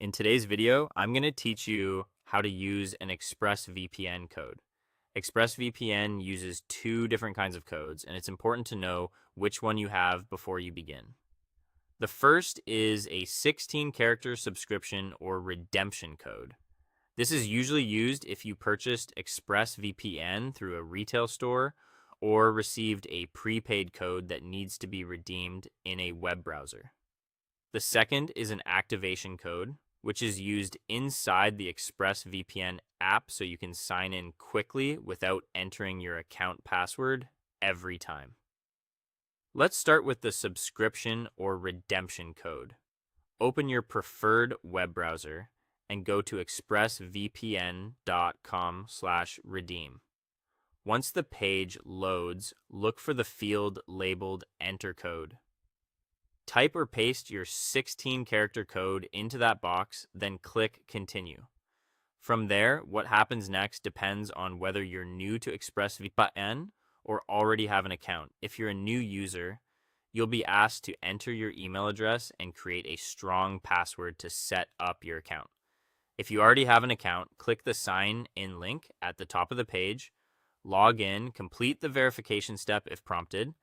In today's video, I'm going to teach you how to use an ExpressVPN code. ExpressVPN uses two different kinds of codes, and it's important to know which one you have before you begin. The first is a 16-character subscription or redemption code. This is usually used if you purchased ExpressVPN through a retail store or received a prepaid code that needs to be redeemed in a web browser. The second is an activation code, which is used inside the ExpressVPN app so you can sign in quickly without entering your account password every time. Let's start with the subscription or redemption code. Open your preferred web browser and go to expressvpn.com/redeem. Once the page loads, look for the field labeled Enter Code. Type or paste your 16-character code into that box, then click Continue. From there, what happens next depends on whether you're new to ExpressVPN or already have an account. If you're a new user, you'll be asked to enter your email address and create a strong password to set up your account. If you already have an account, click the Sign In link at the top of the page, log in, complete the verification step if prompted,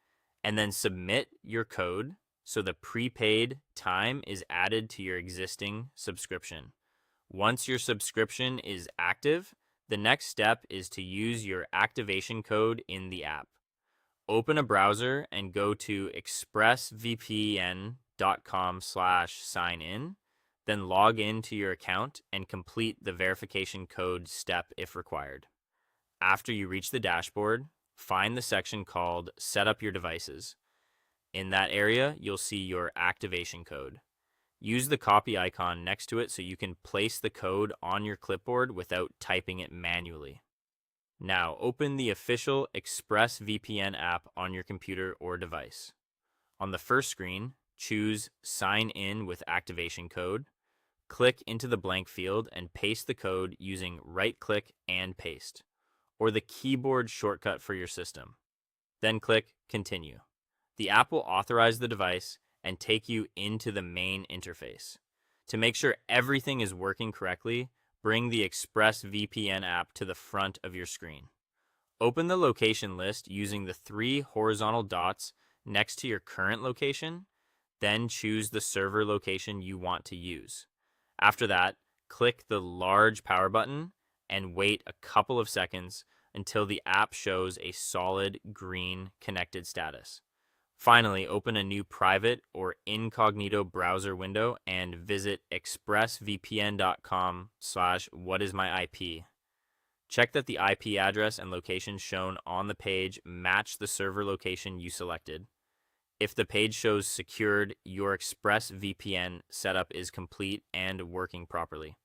and then submit your code so the prepaid time is added to your existing subscription. Once your subscription is active, the next step is to use your activation code in the app. Open a browser and go to expressvpn.com/sign-in, then log into your account and complete the verification code step if required. After you reach the dashboard, find the section called Set Up Your Devices. In that area, you'll see your activation code. Use the copy icon next to it so you can place the code on your clipboard without typing it manually. Now, open the official ExpressVPN app on your computer or device. On the first screen, choose Sign In with Activation Code. Click into the blank field and paste the code using right-click and paste, or the keyboard shortcut for your system. Then click Continue. The app will authorize the device and take you into the main interface. To make sure everything is working correctly, bring the ExpressVPN app to the front of your screen. Open the location list using the three horizontal dots next to your current location, then choose the server location you want to use. After that, click the large power button and wait a couple of seconds until the app shows a solid green connected status. Finally, open a new private or incognito browser window and visit expressvpn.com/whatismyip. Check that the IP address and location shown on the page match the server location you selected. If the page shows secured, your ExpressVPN setup is complete and working properly.